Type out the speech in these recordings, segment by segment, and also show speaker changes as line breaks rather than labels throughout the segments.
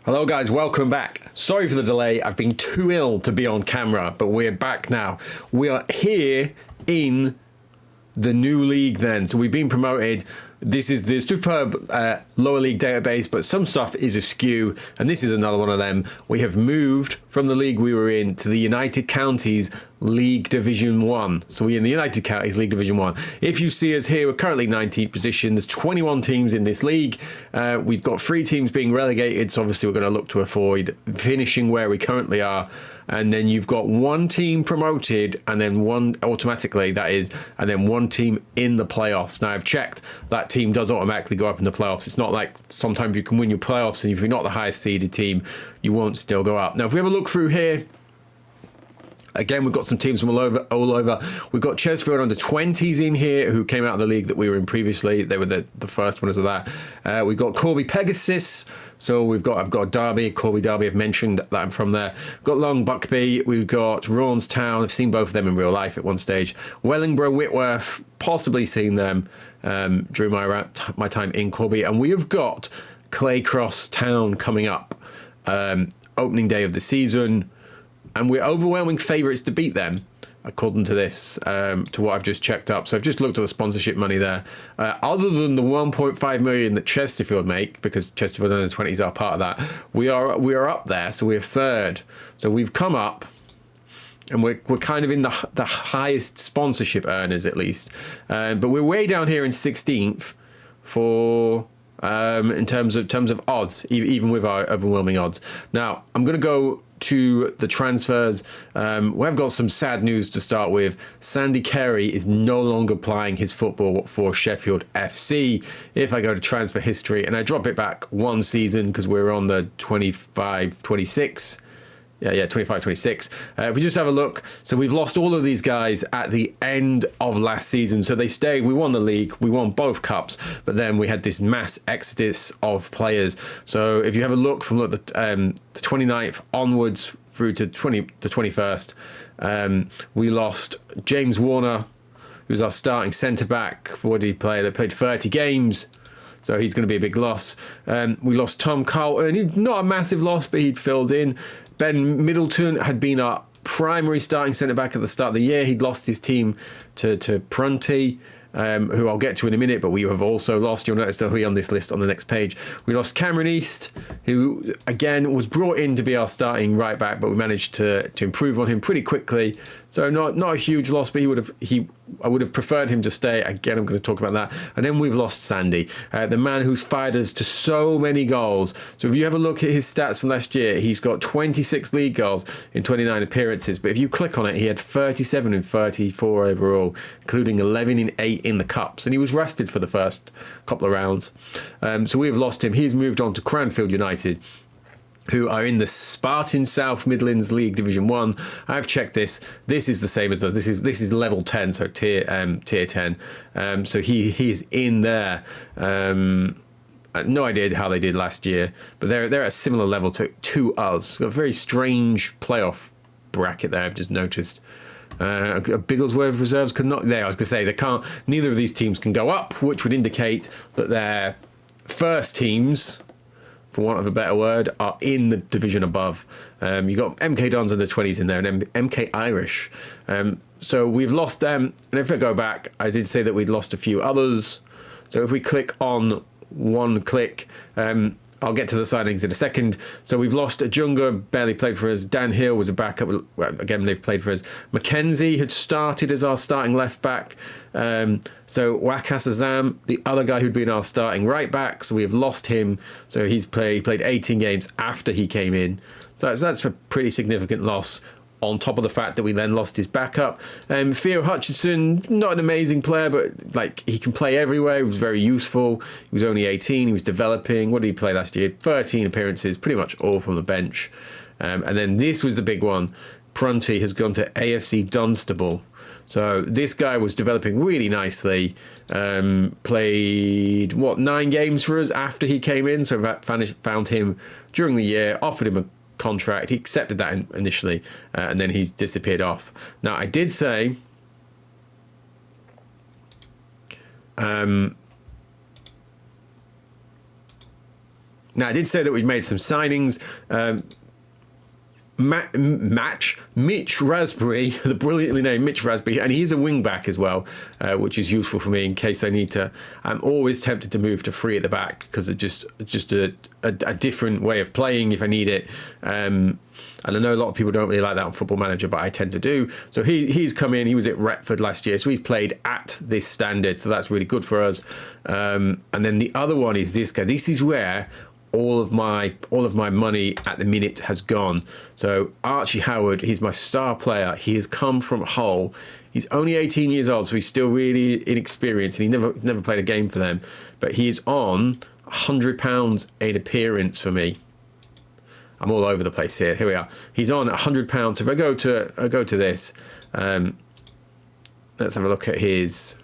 Hello guys, welcome back. Sorry for the delay. I've been too ill to be on camera, but we're back now. We are here in the new league then. So we've been promoted. This is the superb lower league database, but some stuff is askew, and this is another one of them. We have moved from the league we were in to the United Counties League Division 1. So we're in the United Counties League Division 1. If you see us here, we're currently 19th position. There's 21 teams in this league. We've got 3 teams being relegated, so obviously we're going to look to avoid finishing where we currently are. And then you've got 1 team promoted, and then one automatically, that is, and then 1 team in the playoffs. Now, I've checked, that team does automatically go up in the playoffs. It's not like sometimes you can win your playoffs, and if you're not the highest seeded team, you won't still go up. Now, if we have a look through here, again, we've got some teams from all over. We've got Sheffield under 20s in here who came out of the league that we were in previously. They were the first winners of that. We've got Corby Pegasus. So I've got Derby, Corby Derby. I've mentioned that I'm from there. We've got Long Buckby. We've got Rawnstown. I've seen both of them in real life at one stage. Wellingborough, Whitworth. Possibly seen them during my time in Corby. And we have got Claycross Town coming up. Opening day of the season. And we're overwhelming favourites to beat them, according to this, to what I've just checked up. So I've just looked at the sponsorship money there. Other than the 1.5 million that Chesterfield make, because Chesterfield under 20s are part of that, we are up there. So we're third. So we've come up, and we're kind of in the highest sponsorship earners at least. But we're way down here in 16th for. In terms of odds, even with our overwhelming odds. Now I'm going to go to the transfers. We've got some sad news to start with. Sandy Carey is no longer playing his football for Sheffield FC. If I go to transfer history and I drop it back 1 season because we're on the 25-26. Yeah, 25-26. If we just have a look, so we've lost all of these guys at the end of last season. So they stayed. We won the league. We won both cups. But then we had this mass exodus of players. So if you have a look from the 29th onwards through to the 21st, we lost James Warner, who was our starting centre-back. What did he play? They played 30 games. So he's going to be a big loss. We lost Tom Carlton. Not a massive loss, but he'd filled in. Ben Middleton had been our primary starting centre-back at the start of the year. He'd lost his team to Prunty, who I'll get to in a minute, but we have also lost. You'll notice they'll be on this list on the next page. We lost Cameron East, who, again, was brought in to be our starting right-back, but we managed to improve on him pretty quickly. So not a huge loss, but I would have preferred him to stay. Again, I'm going to talk about that. And then we've lost Sandy, the man who's fired us to so many goals. So if you have a look at his stats from last year, he's got 26 league goals in 29 appearances. But if you click on it, he had 37 in 34 overall, including 11 in 8 in the Cups. And he was rested for the first couple of rounds. So we have lost him. He's moved on to Cranfield United, who are in the Spartan South Midlands League Division 1. I've checked this. This is the same as us. This is level 10, so tier 10. So he is in there. No idea how they did last year, but they're at a similar level to us. Got a very strange playoff bracket there, I've just noticed. Bigglesworth reserves could not. There, I was going to say, they can't. Neither of these teams can go up, which would indicate that their first teams, for want of a better word, are in the division above. You got MK Dons under 20s in there and MK Irish. So we've lost them. And if I go back, I did say that we'd lost a few others. So if we click on one click, I'll get to the signings in a second. So we've lost Ajunga, barely played for us. Dan Hill was a backup. Well, again, they've played for us. Mackenzie had started as our starting left back. So Wakas Azam, the other guy who'd been our starting right back, so we have lost him. So he played 18 games after he came in. So that's a pretty significant loss, on top of the fact that we then lost his backup. Theo Hutchinson, not an amazing player, but like he can play everywhere. He was very useful. He was only 18. He was developing. What did he play last year? 13 appearances, pretty much all from the bench. And then this was the big one. Prunty has gone to AFC Dunstable. So this guy was developing really nicely. Played 9 games for us after he came in. So found him during the year, offered him a contract. He accepted that initially, and then he's disappeared off. Now, I did say Now, I did say that we've made some signings. Mitch Raspberry, the brilliantly named Mitch Raspberry, and he's a wing back as well, which is useful for me in case I need to. I'm always tempted to move to free at the back because it's just a different way of playing if I need it. And I know a lot of people don't really like that on Football Manager, but I tend to do. So he's come in. He was at Retford last year, so he's played at this standard. So that's really good for us. And then the other one is this guy. This is where all of my money at the minute has gone. So Archie Howard, he's my star player. He has come from Hull. He's only 18 years old, so he's still really inexperienced, and he never played a game for them. But he is on £100 an appearance for me. I'm all over the place here. Here we are. He's on £100. So if I go to this, let's have a look at his.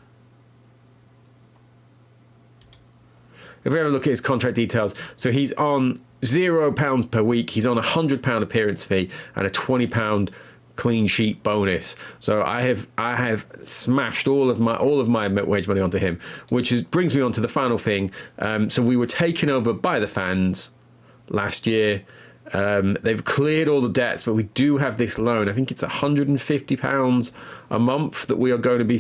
If we have a look at his contract details, so he's on £0 per week. He's on £100 appearance fee and a £20 clean sheet bonus. So I have smashed all of my wage money onto him, which brings me on to the final thing. So we were taken over by the fans last year. They've cleared all the debts, but we do have this loan. I think it's £150 a month that we are going to be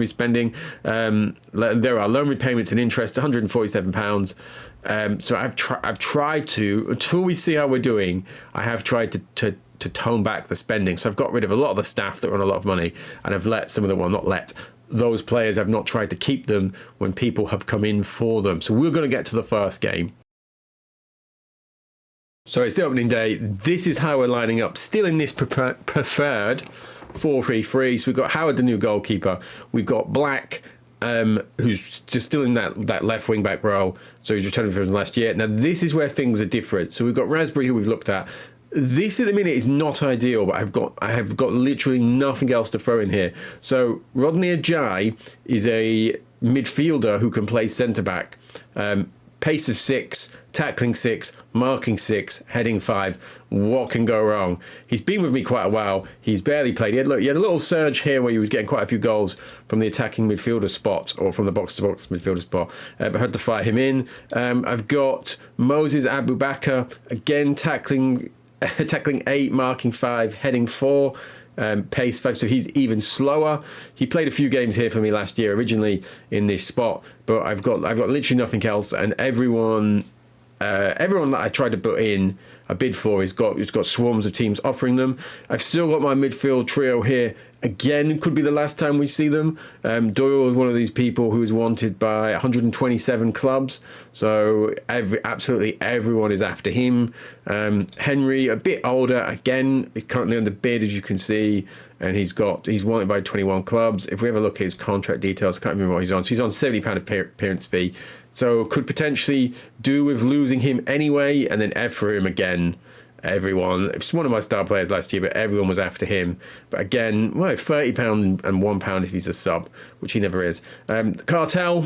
spending. There are loan repayments and interest, £147. So I've tried to, until we see how we're doing, I have tried to tone back the spending. So I've got rid of a lot of the staff that were on a lot of money, and I've let some of them, well, not let, those players, I've not tried to keep them when people have come in for them. So we're going to get to the first game. So it's the opening day. This is how we're lining up, still in this preferred 4-3-3. So we've got Howard, the new goalkeeper. We've got Black, who's just still in that left wing back role. So he's returning from last year. Now this is where things are different. So we've got Raspberry, who we've looked at. This at the minute is not ideal, but I have got literally nothing else to throw in here. So Rodney Ajayi is a midfielder who can play centre back. Pace of 6, tackling 6, marking 6, heading 5. What can go wrong? He's been with me quite a while. He's barely played. He had a little surge here where he was getting quite a few goals from the attacking midfielder spot or from the box-to-box midfielder spot. But I had to fire him in. I've got Moses Abubakar, again tackling 8, marking 5, heading 4. Pace 5, so he's even slower. He played a few games here for me last year, originally in this spot, but I've got literally nothing else, and everyone that I tried to put in a bid for it's got swarms of teams offering them. I've still got my midfield trio here. Again, could be the last time we see them. Doyle is one of these people who is wanted by 127 clubs, so absolutely everyone is after him. Henry, a bit older, again, is currently under bid, as you can see, and he's wanted by 21 clubs. If we have a look at his contract details, I can't remember what he's on. So he's on £70 appearance fee, so could potentially do with losing him anyway, and then Ev for him again. Everyone, it's one of my star players last year, but everyone was after him. But again, well, £30 and £1 if he's a sub, which he never is. Cartel,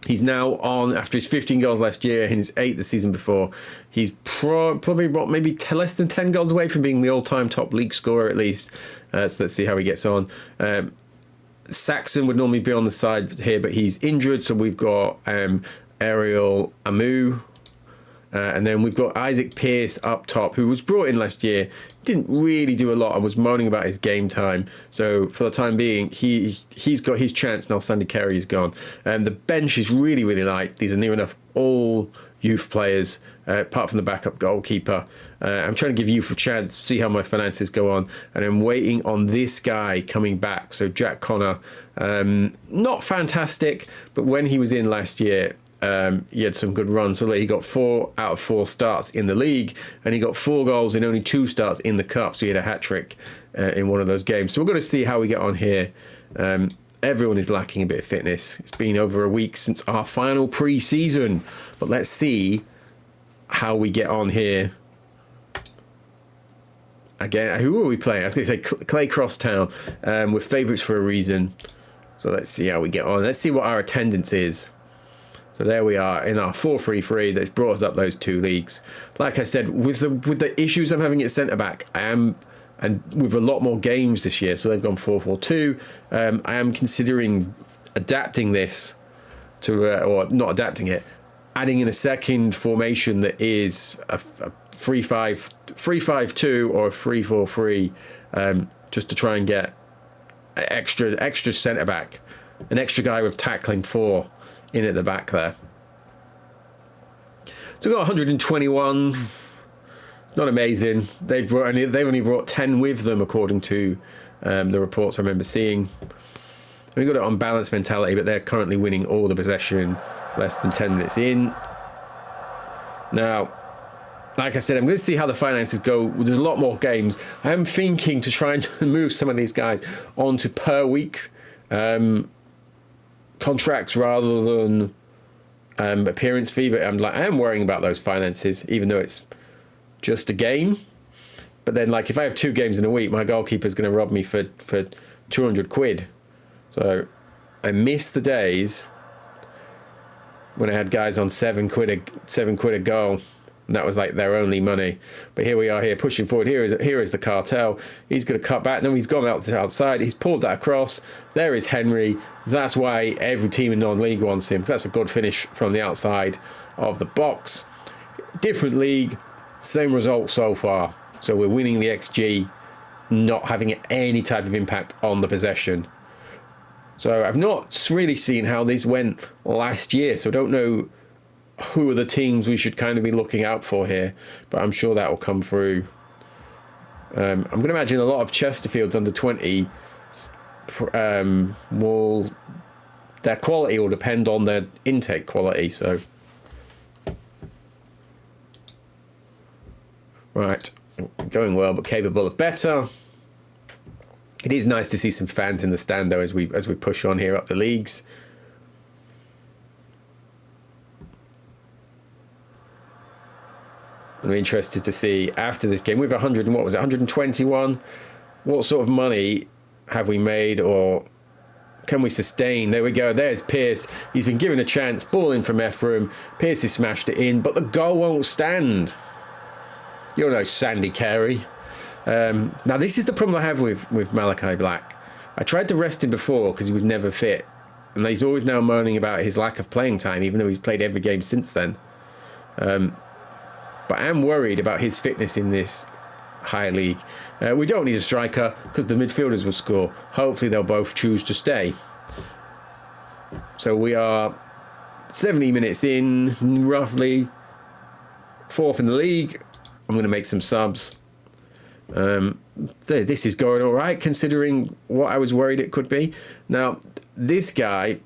he's now on, after his 15 goals last year and his 8 the season before, he's probably maybe less than 10 goals away from being the all-time top league scorer at least. So let's see how he gets on. Saxon would normally be on the side here, but he's injured, so we've got Ariel Amu. And then we've got Isaac Pearce up top, who was brought in last year, didn't really do a lot and was moaning about his game time. So for the time being, he's got his chance now. Sandy Carey is gone. The bench is really, really light. These are near enough all youth players, apart from the backup goalkeeper. I'm trying to give youth a chance, see how my finances go on. And I'm waiting on this guy coming back. So Jack Connor, not fantastic, but when he was in last year, he had some good runs. So he got 4 out of 4 starts in the league, and he got 4 goals in only 2 starts in the cup. So he had a hat-trick in one of those games. So we're going to see how we get on here. Everyone is lacking a bit of fitness. It's been over a week since our final pre-season, but let's see how we get on here. Again, who are we playing? I was going to say Clay Cross Town. We're favourites for a reason. So let's see how we get on. Let's see what our attendance is. So there we are in our 4-3-3 that's brought us up those 2 leagues. Like I said, with the issues I'm having at centre back, and with a lot more games this year, so they've gone 4-4-2. I am considering adapting this to, or not adapting it, adding in a second formation that is a 3-5-2 or a 3-4-3, just to try and get extra centre back, an extra guy with tackling 4 in at the back there. So we've got 121. It's not amazing. They've only brought 10 with them, according to the reports I remember seeing. We've got it on balanced mentality, but they're currently winning all the possession less than 10 minutes in. Now, like I said, I'm going to see how the finances go. There's a lot more games. I am thinking to try and move some of these guys onto per week contracts rather than appearance fee. But I am worrying about those finances, even though it's just a game. But then, like, if I have 2 games in a week, my goalkeeper's going to rob me for 200 quid. So I miss the days when I had guys on 7 quid a goal. And that was like their only money. But here we are here pushing forward. Here is the cartel. He's going to cut back. No, he's gone out to the outside. He's pulled that across. There is Henry. That's why every team in non-league wants him. That's a good finish from the outside of the box. Different league, same result so far. So we're winning the XG, not having any type of impact on the possession. So I've not really seen how this went last year. So I don't know who are the teams we should kind of be looking out for here, but I'm sure that will come through. I'm going to imagine a lot of Chesterfield's under 20 their quality will depend on their intake quality. So right, going well, but capable of better. It is nice to see some fans in the stand though as we push on here up the leagues. I'm interested to see after this game. We've 121. What sort of money have we made, or can we sustain? There we go. There's Pearce. He's been given a chance. Ball in from Ephraim. Pearce has smashed it in, but the goal won't stand. You're no Sandy Carey. Now this is the problem I have with Malachi Black. I tried to rest him before because he was never fit, and he's always now moaning about his lack of playing time, even though he's played every game since then. But I am worried about his fitness in this high league. We don't need a striker because the midfielders will score. Hopefully they'll both choose to stay. So we are 70 minutes in, roughly 4th in the league. I'm going to make some subs. This is going all right considering what I was worried it could be. Now, this guy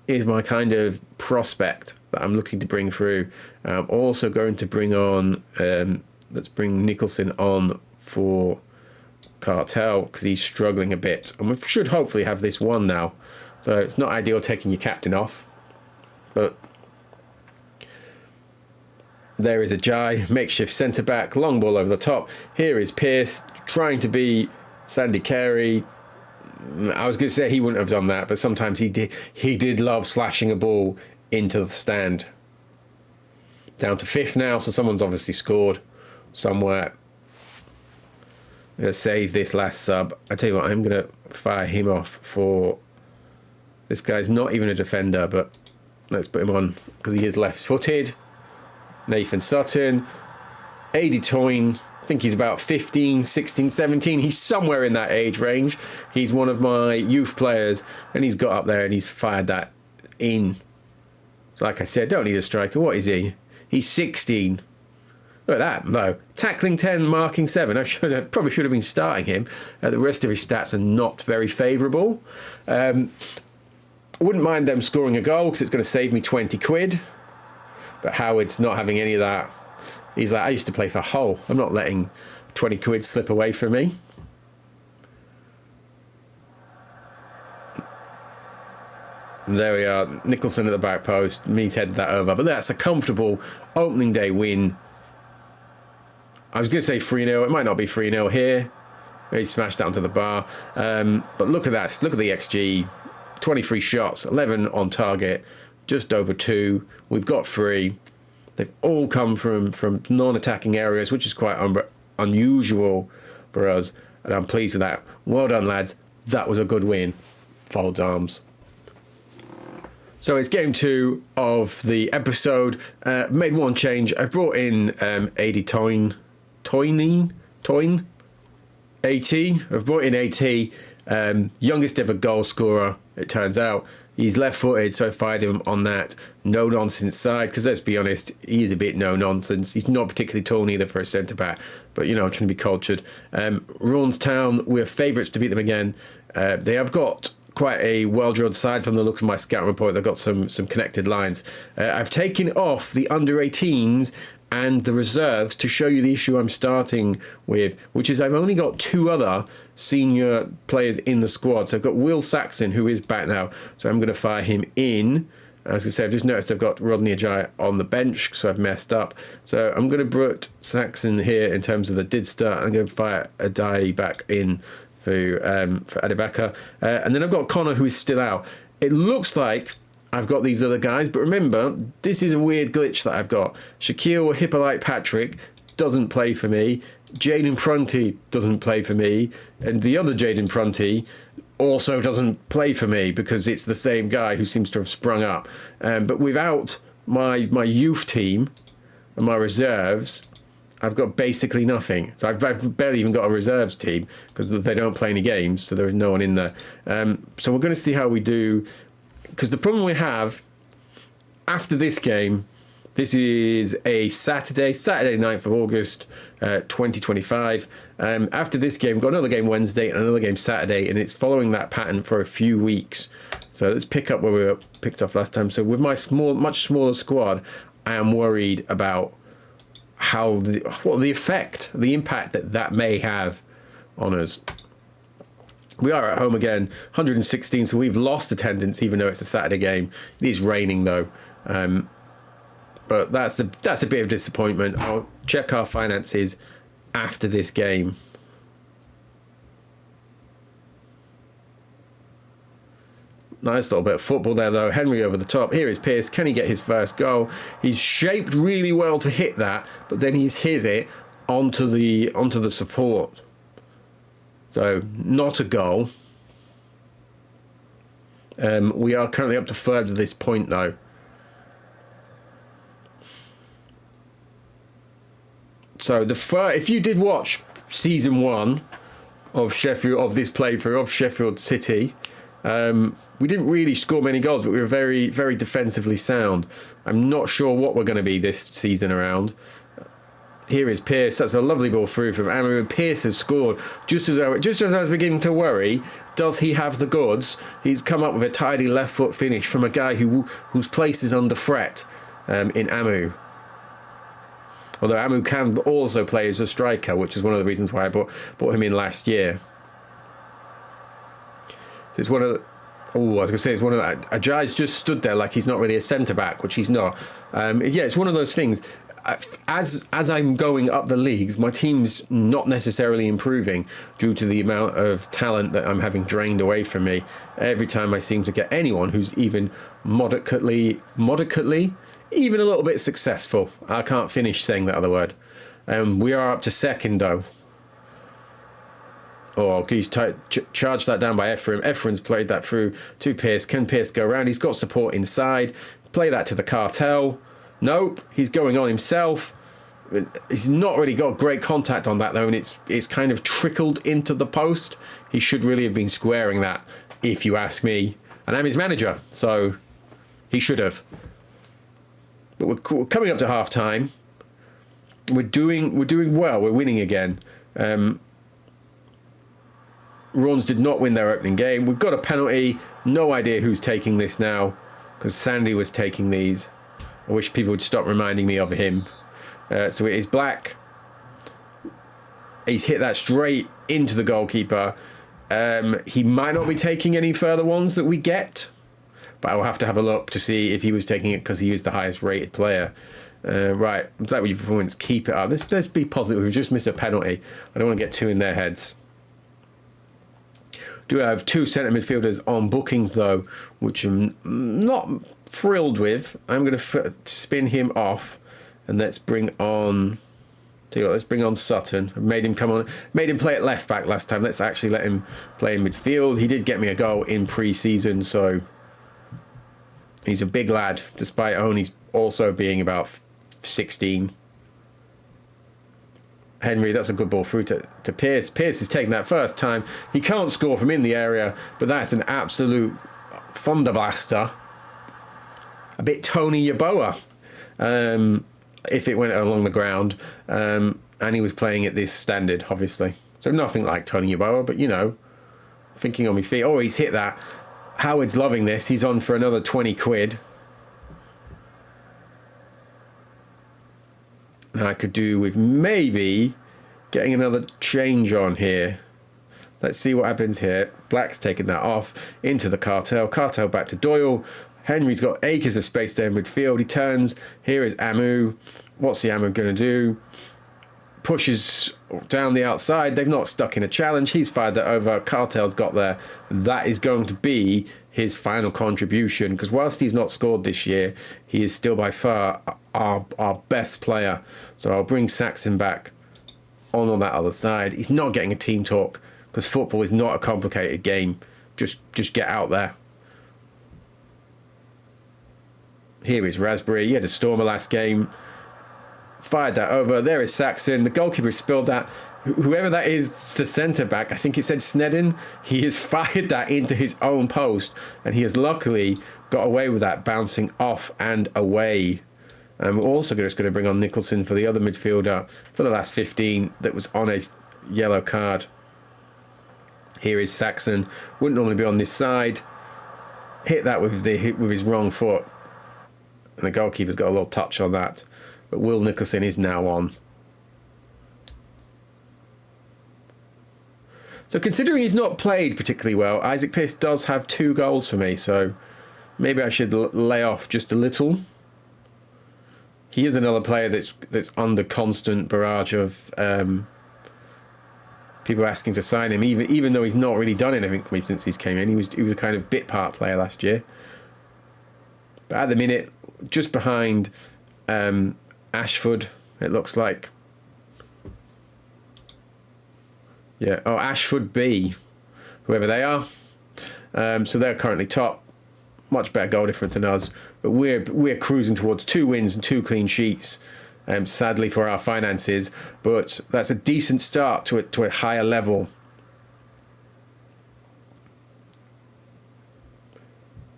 is my kind of prospect that I'm looking to bring through. I'm also going to bring on, let's bring Nicholson on for Cartel because he's struggling a bit. And we should hopefully have this one now. So it's not ideal taking your captain off. But there is a Jai, makeshift centre-back, long ball over the top. Here is Pearce trying to be Sandy Carey. I was going to say he wouldn't have done that, but sometimes he did love slashing a ball into the stand. Down to 5th now, so someone's obviously scored somewhere. I'm going to save this last sub. I tell you what, I'm going to fire him off for... This guy's not even a defender, but let's put him on because he is left-footed. Nathan Sutton. Adi Toyne. I think he's about 15, 16, 17. He's somewhere in that age range. He's one of my youth players, and he's got up there and he's fired that in. So like I said, don't need a striker. What is he? He's 16. Look at that. No. Tackling 10, marking 7. I probably should have been starting him. The rest of his stats are not very favourable. I wouldn't mind them scoring a goal because it's going to save me 20 quid. But Howard's not having any of that. He's like, I used to play for Hull. I'm not letting 20 quid slip away from me. And there we are. Nicholson at the back post. Me's headed that over. But that's a comfortable opening day win. I was going to say 3-0. It might not be 3-0 here. He smashed down to the bar. But look at that. Look at the XG. 23 shots. 11 on target. Just over 2. We've got 3. They've all come from non-attacking areas, which is quite unusual for us. And I'm pleased with that. Well done, lads. That was a good win. Folds arms. So it's game 2 of the episode. Made one change. I brought in AD Toyne. AT. I've brought in AT. Youngest ever goal scorer, it turns out. He's left-footed, so I fired him on that no-nonsense side, because let's be honest, he's a bit no-nonsense. He's not particularly tall either for a centre-back, but, you know, I'm trying to be cultured. Town, we're favourites to beat them again. They have got quite a well-drilled side from the look of my scout report. They've got some connected lines. I've taken off the under-18s and the reserves to show you the issue I'm starting with, which is I've only got 2 other senior players in the squad. So I've got Will Saxon, who is back now, so I'm going to fire him in. As I say, I've just noticed I've got Rodney Ajayi on the bench, so I've messed up. So I'm going to put Saxon here in terms of the did start. I'm going to fire Ajayi back in for Adebaka. And then I've got Connor, who is still out. It looks like I've got these other guys, but remember, this is a weird glitch that I've got. Shaquille Hippolyte Patrick doesn't play for me. Jaden Prunty doesn't play for me. And the other Jaden Prunty also doesn't play for me because it's the same guy who seems to have sprung up. But without my youth team and my reserves, I've got basically nothing. So I've barely even got a reserves team because they don't play any games, so there is no one in there. So we're going to see how we do. Because the problem we have after this game, this is a Saturday 9th of August, 2025. After this game, we've got another game Wednesday and another game Saturday, and it's following that pattern for a few weeks. So let's pick up where we were picked off last time. So with my much smaller squad, I am worried about the effect, the impact that may have on us. We are at home again, 116, so we've lost attendance even though it's a Saturday game. It is raining though, but that's a bit of disappointment. I'll check our finances after this game. Nice little bit of football there though. Henry over the top. Here is Pierce. Can he get his first goal? He's shaped really well to hit that, but then he's hit it onto the support. So, not a goal. We are currently up to 3rd at this point, though. So, if you did watch Season 1 of Sheffield, of this playthrough of Sheffield City, we didn't really score many goals, but we were very, very defensively sound. I'm not sure what we're going to be this season around. Here is Pierce. That's a lovely ball through from Amu, and Pierce has scored. Just as I was beginning to worry, does he have the goods? He's come up with a tidy left foot finish from a guy whose place is under threat in Amu. Although Amu can also play as a striker, which is one of the reasons why I brought him in last year. So it's one of the... Oh, I was going to say, it's one of the... Ajayi's just stood there like he's not really a centre-back, which he's not. Yeah, it's one of those things. As I'm going up the leagues, my team's not necessarily improving due to the amount of talent that I'm having drained away from me. Every time I seem to get anyone who's even moderately, even a little bit successful. I can't finish saying that other word. We are up to 2nd though. Oh, he's charged that down by Ephraim. Ephraim's played that through to Pierce. Can Pierce go around? He's got support inside. Play that to the cartel. Nope, he's going on himself. He's not really got great contact on that though, and it's kind of trickled into the post. He should really have been squaring that, if you ask me. And I'm his manager, so he should have. But we're coming up to half time. We're doing well. We're winning again. Rawns did not win their opening game. We've got a penalty. No idea who's taking this now, because Sandy was taking these. I wish people would stop reminding me of him. So it is Black. He's hit that straight into the goalkeeper. He might not be taking any further ones that we get, but I'll have to have a look to see if he was taking it because he was the highest rated player. Right, that was your performance. Keep it up. Let's be positive. We've just missed a penalty. I don't want to get too in their heads. Do have 2 centre midfielders on bookings though, which I'm not thrilled with. I'm going to spin him off, and let's bring on. Let's bring on Sutton. I made him come on. Made him play at left back last time. Let's actually let him play in midfield. He did get me a goal in pre-season, so He's a big lad, despite only also being about 16. Henry, that's a good ball through to Pearce. Pearce is taking that first time. He can't score from in the area, but that's an absolute thunderblaster. A bit Tony Yeboah, if it went along the ground. And he was playing at this standard, obviously. So nothing like Tony Yeboah, but, you know, thinking on my feet. Oh, he's hit that. Howard's loving this. He's on for another 20 quid. Now I could do with maybe getting another change on here. Let's see what happens here. Black's taking that off into the Cartel. Cartel back to Doyle. Henry's got acres of space there in midfield. He turns. Here is Amu. What's the Amu going to do? Pushes down the outside. They've not stuck in a challenge. He's fired that over. Cartel's got there. That is going to be his final contribution, because whilst he's not scored this year, he is still by far our best player. So I'll bring Saxon back on that other side. He's not getting a team talk, because football is not a complicated game. Just get out there. Here is Raspberry. He had a stormer last game. Fired that over. There is Saxon. The goalkeeper spilled that. Whoever that is, the centre-back, I think he said Snedden, he has fired that into his own post, and he has luckily got away with that, bouncing off and away. And we're also just going to bring on Nicholson for the other midfielder for the last 15 that was on a yellow card. Here is Saxon. Wouldn't normally be on this side. Hit that with his wrong foot. And the goalkeeper's got a little touch on that. But Will Nicholson is now on. So considering he's not played particularly well, Isaac Pearce does have 2 goals for me. So maybe I should lay off just a little. He is another player that's under constant barrage of people asking to sign him, even though he's not really done anything for me since he's came in. He was a kind of bit part player last year. But at the minute, just behind Ashford, it looks like. Yeah, Ashford B, whoever they are. So they're currently top. Much better goal difference than us. But we're cruising towards 2 wins and 2 clean sheets, sadly for our finances. But that's a decent start to a higher level.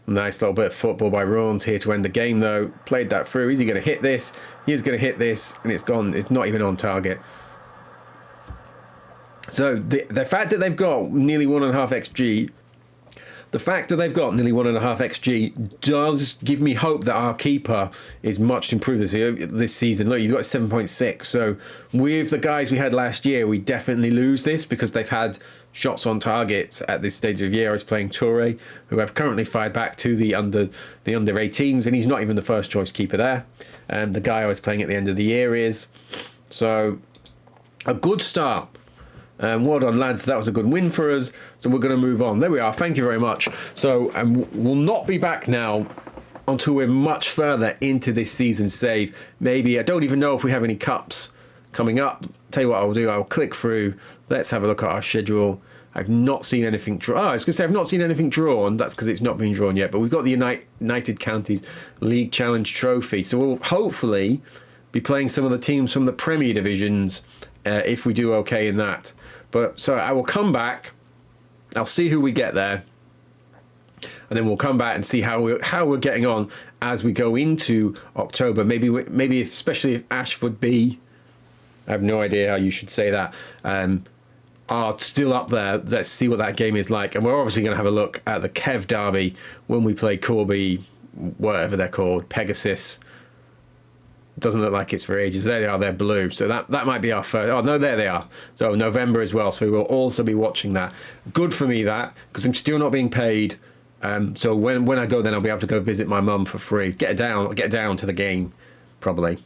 Nice little bit of football by Rawns here to end the game, though. Played that through. Is he going to hit this? He is going to hit this, and it's gone. It's not even on target. So the fact that they've got nearly 1.5 XG, does give me hope that our keeper is much improved this season. Look, you've got 7.6. So with the guys we had last year, we definitely lose this because they've had shots on targets at this stage of the year. I was playing Toure, who I've currently fired back to the under 18s, and he's not even the first choice keeper there. The guy I was playing at the end of the year is. So a good start. Well done, lads. That was a good win for us. So we're going to move on. There we are. Thank you very much. So we'll not be back now until we're much further into this season's save. Maybe, I don't even know if we have any cups coming up. Tell you what I'll do. I'll click through. Let's have a look at our schedule. I've not seen anything drawn. I was going to say I've not seen anything drawn. That's because it's not been drawn yet. But we've got the United Counties League Challenge Trophy. So we'll hopefully be playing some of the teams from the Premier Divisions if we do okay in that. But so I will come back. I'll see who we get there, and then we'll come back and see how we're getting on as we go into October. Maybe especially if Ashford B, I have no idea how you should say that, are still up there. Let's see what that game is like, and we're obviously going to have a look at the Kev Derby when we play Corby, whatever they're called, Pegasus. Doesn't look like it's for ages. There they are, they're blue. So that might be our first. Oh, no, there they are. So November as well. So we will also be watching that. Good for me, that, because I'm still not being paid. So when I go, then I'll be able to go visit my mum for free. Get down to the game, probably.